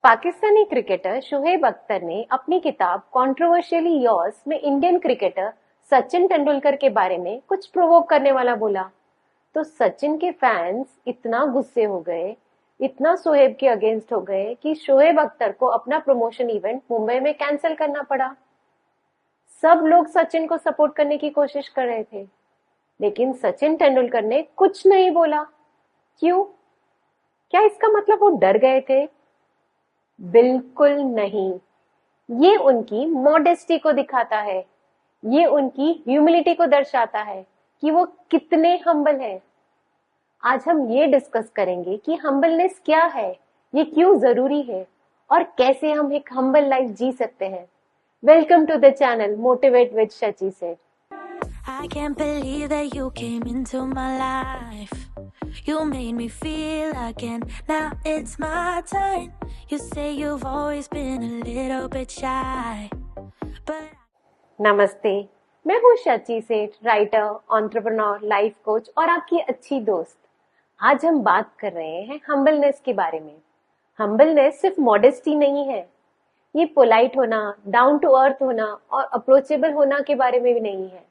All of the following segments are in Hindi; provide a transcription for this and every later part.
पाकिस्तानी क्रिकेटर शोएब अख्तर ने अपनी किताब कंट्रोवर्शियली योर्स में इंडियन क्रिकेटर सचिन तेंदुलकर के बारे में कुछ प्रोवोक करने वाला बोला। तो सचिन के फैंस इतना गुस्से हो गए, इतना शोएब के अगेंस्ट हो गए कि शोएब अख्तर को अपना प्रमोशन इवेंट मुंबई में कैंसिल करना पड़ा। सब लोग सचिन को सपोर्ट करने की कोशिश कर रहे थे, लेकिन सचिन तेंदुलकर ने कुछ नहीं बोला। क्यों? क्या इसका मतलब वो डर गए थे? बिल्कुल नहीं। ये उनकी मॉडेस्टी को दिखाता है, ये उनकी ह्यूमिलिटी को दर्शाता है कि वो कितने हम्बल है। आज हम ये डिस्कस करेंगे कि हम्बलनेस क्या है, ये क्यों जरूरी है और कैसे हम एक हम्बल लाइफ जी सकते हैं। Welcome to the channel motivate with Shachi से। I can't believe that you came into my life. You made me feel again. Now it's my turn. You say you've always been a little bit shy, but नमस्ते, मैं हूँ शची सेठ, राइटर, एंटरप्रेन्योर, लाइफ कोच और आपकी अच्छी दोस्त। आज हम बात कर रहे हैं हम्बलनेस के बारे में। हम्बलनेस सिर्फ मॉडेस्टी नहीं है, ये पोलाइट होना, डाउन टू अर्थ होना और अप्रोचेबल होना के बारे में भी नहीं है।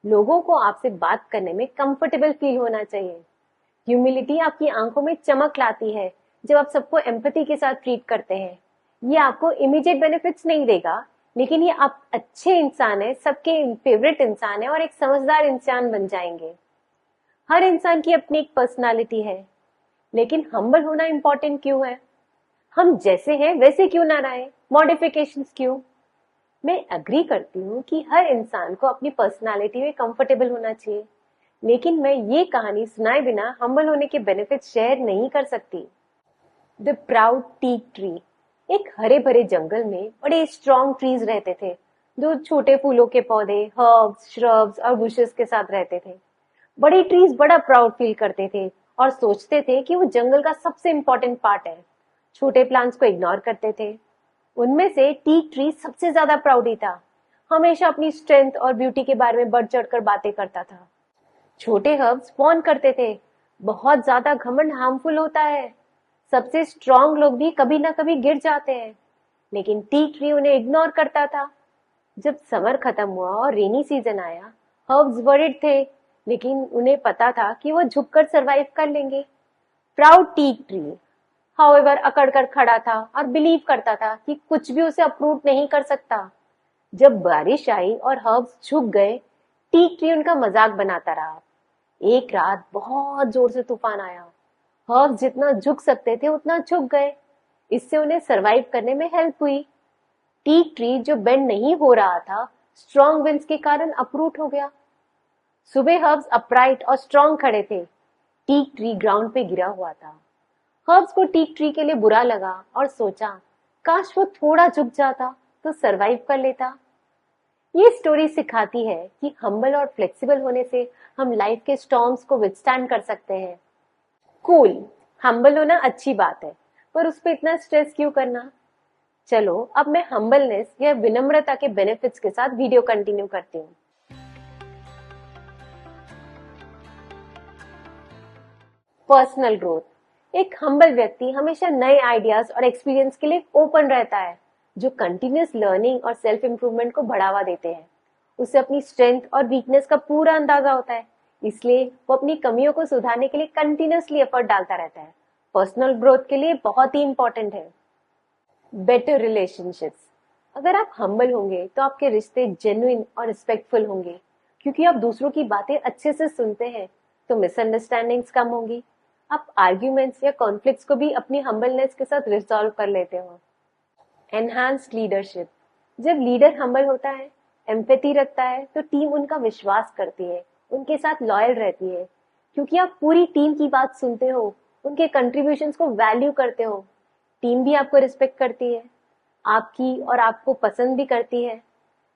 लोगों को आपसे बात करने में कंफर्टेबल फील होना चाहिए। ह्यूमिलिटी आपकी आंखों में चमक लाती है जब आप सबको एम्पैथी के साथ ट्रीट करते हैं। ये आपको इमीडिएट बेनिफिट्स नहीं देगा, लेकिन ये आप अच्छे इंसान है, सबके फेवरेट इंसान है और एक समझदार इंसान बन जाएंगे। हर इंसान की अपनी एक पर्सनालिटी है, लेकिन हम्बल होना इंपॉर्टेंट क्यों है? हम जैसे हैं वैसे क्यों ना रहे? मॉडिफिकेशंस क्यों? मैं अग्री करती हूँ कि हर इंसान को अपनी पर्सनालिटी में कंफर्टेबल होना चाहिए, लेकिन मैं ये कहानी सुनाए बिना हम्बल होने के बेनिफिट्स शेयर नहीं कर सकती। The proud teak tree. एक हरे भरे जंगल में बड़े स्ट्रॉन्ग ट्रीज रहते थे, जो छोटे फूलों के पौधे, हर्ब्स, श्रब्स और बुशेस के साथ रहते थे। बड़े ट्रीज बड़ा प्राउड फील करते थे और सोचते थे कि वो जंगल का सबसे इंपॉर्टेंट पार्ट है। छोटे प्लांट्स को इग्नोर करते थे। उनमें से टीक ट्री सबसे ज्यादा प्राउडी था, हमेशा अपनी स्ट्रेंथ और ब्यूटी के बारे में बढ़ चढ़कर बातें करता था। छोटे हर्ब्स वॉर्न करते थे, बहुत ज्यादा घमंड हार्मफुल होता है, सबसे स्ट्रांग लोग भी कभी ना कभी गिर जाते हैं। लेकिन टीक ट्री उन्हें इग्नोर करता था। जब समर खत्म हुआ और रेनी सीजन आया, हर्ब्स वरीड थे, लेकिन उन्हें पता था कि वो झुककर सरवाइव कर लेंगे। प्राउड टीक ट्री हाउएवर अकड़ कर खड़ा था और बिलीव करता था कि कुछ भी उसे अप्रूव नहीं कर सकता। जब बारिश आई और हर्ब्स झुक गए, टीक ट्री उनका मजाक बनाता रहा। एक रात बहुत जोर से तूफान आया। हर्ब्स जितना झुक सकते थे उतना झुक गए। इससे उन्हें सरवाइव करने में हेल्प हुई। टीक ट्री जो बेंड नहीं हो रहा था, स्ट्रॉन्ग विंड्स के कारण अप्रूट हो गया। सुबह हर्ब्स अपराइट और स्ट्रॉन्ग खड़े थे, टीक ट्री ग्राउंड पे गिरा हुआ था। हर्ब्स को टीक ट्री के लिए बुरा लगा और सोचा, काश वो थोड़ा झुक जाता तो सरवाइव कर लेता। ये स्टोरी सिखाती है कि हम्बल और फ्लेक्सिबल होने से हम लाइफ के स्टॉर्म्स को विथस्टैंड कर सकते हैं। कूल, हम्बल होना अच्छी बात है, पर उस पर इतना स्ट्रेस क्यों करना? चलो अब मैं हम्बलनेस या विनम्रता के बेनिफिट्स के साथ वीडियो कंटिन्यू करती हूँ। Personal growth. एक हम्बल व्यक्ति हमेशा नए आइडियाज और एक्सपीरियंस के लिए ओपन रहता है, जो कंटिन्यूअस लर्निंग और सेल्फ इंप्रूवमेंट को बढ़ावा देते हैं। उसे अपनी स्ट्रेंथ और वीकनेस का पूरा अंदाजा होता है, इसलिए वो अपनी कमियों को सुधारने के लिए कंटिन्यूअसली एफर्ट डालता रहता है। पर्सनल ग्रोथ के लिए बहुत ही इंपॉर्टेंट है। Better relationships. अगर आप हम्बल होंगे तो आपके रिश्ते जेन्युइन और रिस्पेक्टफुल होंगे, क्योंकि आप दूसरों की बातें अच्छे से सुनते हैं, तो मिसअंडरस्टैंडिंग्स कम होंगी। आप आर्ग्यूमेंट्स या कॉन्फ्लिक्ट्स को भी अपनी हम्बलनेस के साथ रिजॉल्व कर लेते हो। Enhanced leadership. जब लीडर हम्बल होता है, एम्पैथी रखता है, तो टीम उनका विश्वास करती है, उनके साथ लॉयल रहती है, क्योंकि आप पूरी टीम की बात सुनते हो, उनके कंट्रीब्यूशंस को वैल्यू करते हो। टीम भी आपको रिस्पेक्ट करती है, आपकी और आपको पसंद भी करती है,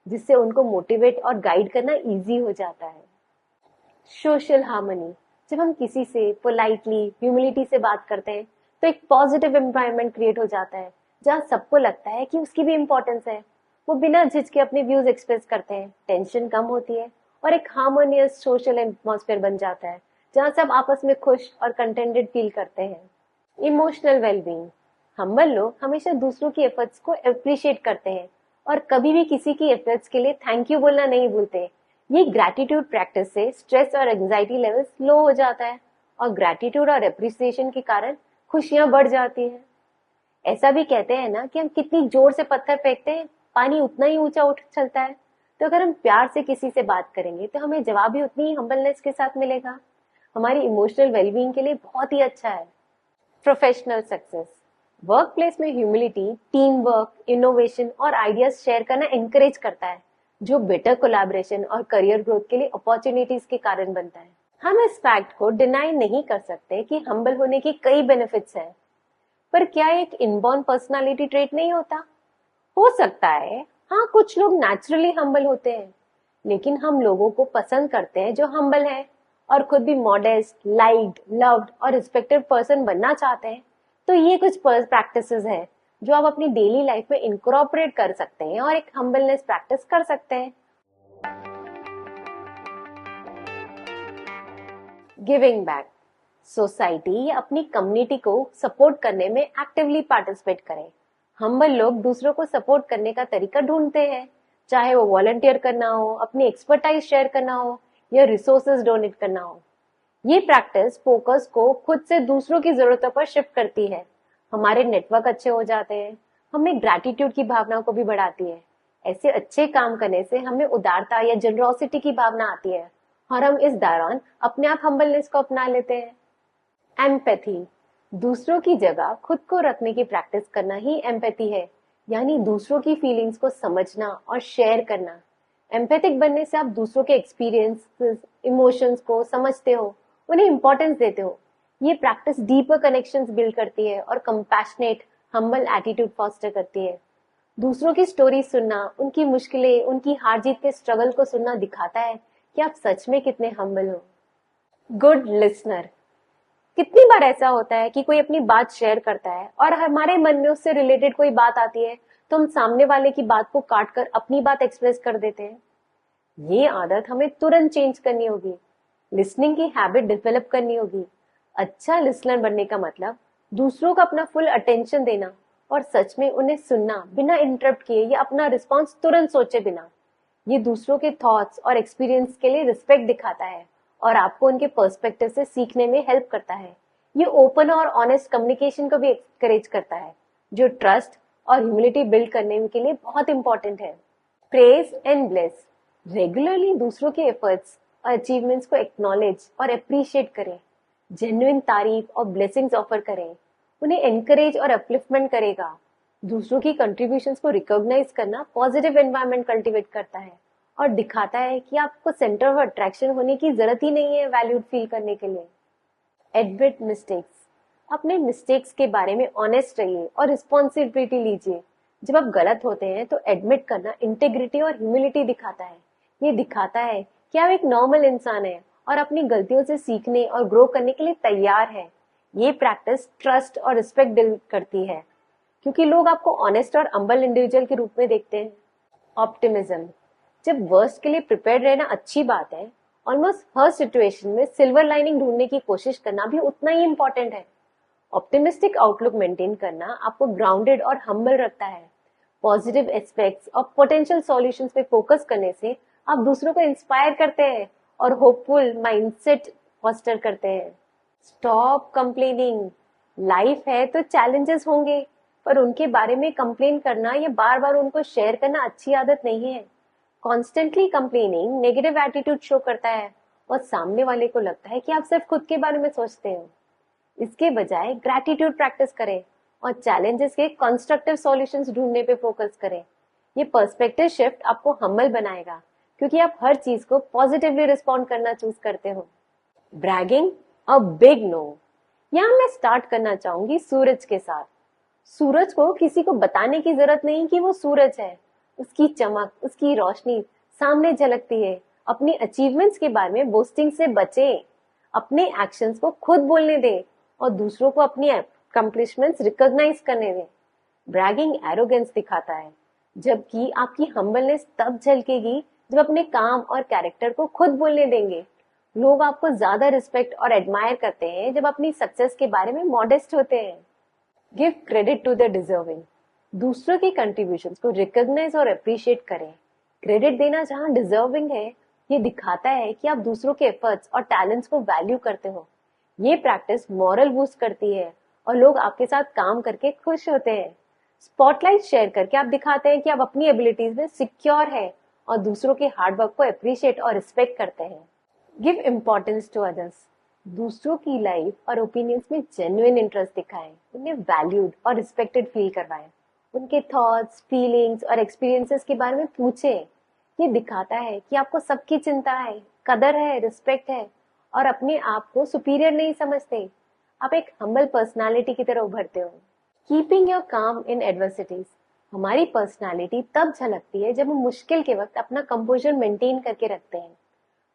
जिससे उनको मोटिवेट और गाइड करना इजी हो जाता है। Social harmony. जब हम किसी से पोलाइटली, ह्यूमिलिटी से बात करते हैं, तो एक पॉजिटिव एनवायरनमेंट क्रिएट हो जाता है, जहाँ सबको लगता है कि उसकी भी इंपॉर्टेंस है। वो बिना झिझके अपने व्यूज एक्सप्रेस करते हैं, टेंशन कम होती है और एक हार्मोनियस सोशल एटमॉस्फेयर बन जाता है, जहाँ सब आपस में खुश और कंटेंटेड फील करते हैं। Emotional wellbeing. हम्बल लोग हमेशा दूसरों की एफर्ट्स को अप्रिशिएट करते हैं और कभी भी किसी की एफर्ट्स के लिए थैंक यू बोलना नहीं भूलते। ये ग्रैटिट्यूड प्रैक्टिस से स्ट्रेस और एंजाइटी लेवल्स लो हो जाता है और ग्रैटिट्यूड और अप्रिसिएशन के कारण खुशियां बढ़ जाती हैं। ऐसा भी कहते हैं ना कि हम कितनी जोर से पत्थर फेंकते हैं, पानी उतना ही ऊंचा उठ चलता है। तो अगर हम प्यार से किसी से बात करेंगे तो हमें जवाब भी उतनी ही हम्बलनेस के साथ मिलेगा। हमारी इमोशनल वेलबींग के लिए बहुत ही अच्छा है। Professional success. वर्क प्लेस में ह्यूमिलिटी, टीम वर्क, इनोवेशन और आइडियाज शेयर करना एनकरेज करता है, जो बेटर कोलैबोरेशन और करियर ग्रोथ के लिए अपॉर्चुनिटीज के कारण बनता है। हम इस फैक्ट को डिनाई नहीं कर सकते कि हम्बल होने के कई बेनिफिट्स हैं, पर क्या एक इनबॉर्न पर्सनालिटी ट्रेट नहीं होता? हो सकता है, हाँ, कुछ लोग नेचुरली हम्बल होते हैं, लेकिन हम लोगों को पसंद करते हैं जो हम्बल है और खुद भी मॉडेस्ट, लाइक्ड, लव्ड और रिस्पेक्टेड पर्सन बनना चाहते हैं। तो ये कुछ प्रैक्टिसेस है जो आप अपनी डेली लाइफ में इनकॉर्पोरेट कर सकते हैं और एक हम्बलनेस प्रैक्टिस कर सकते हैं। Giving back. सोसाइटी या अपनी कम्युनिटी को सपोर्ट करने में एक्टिवली पार्टिसिपेट करें। हम्बल लोग दूसरों को सपोर्ट करने का तरीका ढूंढते हैं, चाहे वो वॉलंटियर करना हो, अपनी एक्सपर्टाइज शेयर करना हो या रिसोर्सेज डोनेट करना हो। ये प्रैक्टिस फोकस को खुद से दूसरों की जरूरतों पर शिफ्ट करती है। हमारे नेटवर्क अच्छे हो जाते हैं, हमें ग्रैटिट्यूड की भावना को भी बढ़ाती है। ऐसे अच्छे काम करने से हमें उदारता या जनरोसिटी की भावना आती है और हम इस दौरान अपने आप हम्बलनेस को अपना लेते हैं। एम्पैथी। दूसरों की जगह खुद को रखने की प्रैक्टिस करना ही एम्पैथी है, यानी दूसरों की फीलिंग्स को समझना और शेयर करना। एम्पैथिक बनने से आप दूसरों के एक्सपीरियंसेस, इमोशंस को समझते हो, उन्हें इंपॉर्टेंस देते हो। ये प्रैक्टिस डीपर कनेक्शंस बिल्ड करती है और कंपैशनेट, हम्बल एटीट्यूड फॉस्टर करती है। दूसरों की स्टोरी सुनना, उनकी मुश्किलें, उनकी हार जीत के स्ट्रगल को सुनना दिखाता है कि आप सच में कितने हम्बल हो। Good listener. कितनी बार ऐसा होता है कि कोई अपनी बात शेयर करता है और हमारे मन में उससे रिलेटेड कोई बात आती है तो हम सामने वाले की बात को काट कर अपनी बात एक्सप्रेस कर देते हैं। ये आदत हमें तुरंत चेंज करनी होगी। लिसनिंग की हैबिट डेवलप करनी होगी। अच्छा लिसनर बनने का मतलब दूसरों को अपना फुल अटेंशन देना और सच में उन्हें सुनना बिना इंटरप्ट किए या अपना रिस्पॉन्स तुरंत सोचे बिना। ये दूसरों के थॉट्स और एक्सपीरियंस के लिए रिस्पेक्ट दिखाता है और आपको उनके पर्सपेक्टिव से सीखने में हेल्प करता है। ये ओपन और ऑनेस्ट कम्युनिकेशन को भी एनकरेज करता है, जो ट्रस्ट और ह्यूमिलिटी बिल्ड करने के लिए बहुत इंपॉर्टेंट है। Praise and bless. रेगुलरली दूसरों के एफर्ट्स और अचीवमेंट्स को एक्नॉलेज और अप्रिशिएट करें। जेन्युइन तारीफ और ब्लेसिंग्स ऑफर करें। उन्हें एनकरेज और अपलिफ्टमेंट करेगा। दूसरों की कंट्रीब्यूशंस को रिकॉग्नाइज करना पॉजिटिव एनवायरनमेंट कल्टीवेट करता है और दिखाता है कि आपको सेंटर ऑफ अट्रैक्शन होने की जरूरत ही नहीं है वैल्यूड फील करने के लिए। Admit mistakes. अपने मिस्टेक्स के बारे में ऑनेस्ट रहिए और रिस्पॉन्सिबिलिटी लीजिए। जब आप गलत होते हैं तो एडमिट करना इंटेग्रिटी और ह्यूमिलिटी दिखाता है। ये दिखाता है कि आप एक नॉर्मल इंसान है और अपनी गलतियों से सीखने और ग्रो करने के लिए तैयार है। ये प्रैक्टिस ट्रस्ट और रिस्पेक्ट बिल्ड करती है, क्योंकि लोग आपको ऑनेस्ट और हम्बल इंडिविजुअल के रूप में देखते हैं। ऑप्टिमिज्म। जब वर्स्ट के लिए प्रिपेयर रहना अच्छी बात है, ऑलमोस्ट हर सिचुएशन में सिल्वर लाइनिंग ढूंढने की कोशिश करना भी उतना ही इंपॉर्टेंट है। ऑप्टिमिस्टिक आउटलुक मेंटेन करना आपको ग्राउंडेड और हम्बल रखता है। पॉजिटिव एस्पेक्ट्स और पोटेंशियल सॉल्यूशंस पे फोकस करने से आप दूसरों को इंस्पायर करते हैं और होपफुल माइंडसेट फॉस्टर करते हैं। Stop complaining. लाइफ है तो चैलेंजेस होंगे, पर उनके बारे में कंप्लेन करना या बार बार उनको शेयर करना अच्छी आदत नहीं है। Constantly complaining negative attitude show करता है और सामने वाले को लगता है कि आप सिर्फ खुद के बारे में सोचते हो। इसके बजाय ग्रैटिट्यूड प्रैक्टिस करें और चैलेंजेस के कंस्ट्रक्टिव सॉल्यूशंस ढूंढने पे फोकस करें। ये पर्सपेक्टिव शिफ्ट आपको हम्बल बनाएगा, क्योंकि आप हर चीज को पॉजिटिवली रिस्पॉन्ड करना चूज करते हो। Bragging a big no. यहाँ मैं स्टार्ट करना चाहूंगी सूरज के साथ। सूरज को किसी को बताने की जरूरत नहीं कि वो सूरज है। उसकी चमक, उसकी रोशनी सामने झलकती है। अपनी अचीवमेंट्स के बारे में बोस्टिंग से बचें। अपने एक्शंस को खुद बोलने दें और दूसरों को अपनी अकम्प्लिशमेंट्स रिकॉग्नाइज करने दें। ब्रैगिंग एरोगेंस दिखाता है, जबकि आपकी हम्बलनेस तब झलकेगी जब अपने काम और कैरेक्टर को खुद बोलने देंगे। लोग आपको ज्यादा रिस्पेक्ट और एडमायर करते हैं जब अपनी सक्सेस के बारे में मॉडेस्ट होते हैं। Give credit to the deserving. दूसरों की कंट्रीब्यूशंस को रिकॉग्नाइज और अप्रिशिएट करें। क्रेडिट देना जहां डिजर्विंग है, ये दिखाता है कि आप दूसरों के एफर्ट्स और टैलेंट्स को वैल्यू करते हो। ये प्रैक्टिस मॉरल बूस्ट करती है और लोग आपके साथ काम करके खुश होते हैं। स्पॉटलाइट शेयर करके आप दिखाते हैं कि आप अपनी एबिलिटीज में सिक्योर है और दूसरों के हार्डवर्क को अप्रिशिएट और रिस्पेक्ट करते हैं। Give importance to others. दूसरों की लाइफ और ओपिनियंस में जेन्युइन इंटरेस्ट दिखाएं, उन्हें वैल्यूड और रिस्पेक्टेड फील करवाएं, उनके थॉट्स, फीलिंग्स और एक्सपीरियंसेस के बारे में पूछें। ये दिखाता है कि आपको सबकी चिंता है, कदर है, रिस्पेक्ट है और अपने आप को सुपीरियर नहीं समझते। आप एक हम्बल पर्सनालिटी की तरह उभरते हो। कीपिंग योर काम इन एडवर्सिटीज। हमारी पर्सनालिटी तब झलकती है जब हम मुश्किल के वक्त अपना कंपोजर मेंटेन करके रखते हैं।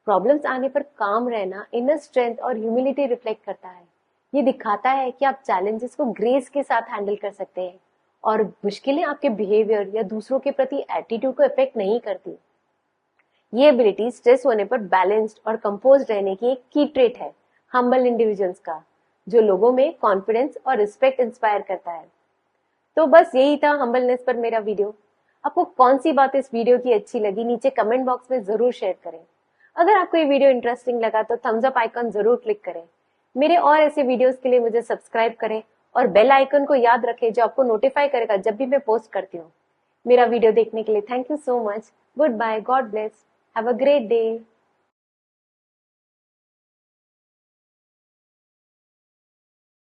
प्रॉब्लम्स आने पर काम रहना इनर स्ट्रेंथ और ह्यूमिलिटी रिफ्लेक्ट करता है। ये दिखाता है कि आप चैलेंजेस को ग्रेस के साथ हैंडल कर सकते हैं और मुश्किलें आपके बिहेवियर या दूसरों के प्रति एटीट्यूड को इफेक्ट नहीं करती। ये एबिलिटी स्ट्रेस होने पर बैलेंस्ड और कंपोज रहने की एक की ट्रेट है हम्बल इंडिविजुअल्स का, जो लोगों में कॉन्फिडेंस और रिस्पेक्ट इंस्पायर करता है। तो बस यही था हम्बलनेस पर मेरा वीडियो। आपको कौन सी बात इस वीडियो की अच्छी लगी, नीचे कमेंट बॉक्स में जरूर शेयर करें। अगर आपको ये वीडियो इंटरेस्टिंग लगा तो थम्स अप आइकन जरूर क्लिक करें। मेरे और ऐसे वीडियोस के लिए मुझे सब्सक्राइब करें और बेल आइकन को याद रखें, जो आपको नोटिफाई करेगा जब भी मैं पोस्ट करती हूँ। मेरा वीडियो देखने के लिए thank you so much. Goodbye, god bless, have a great day.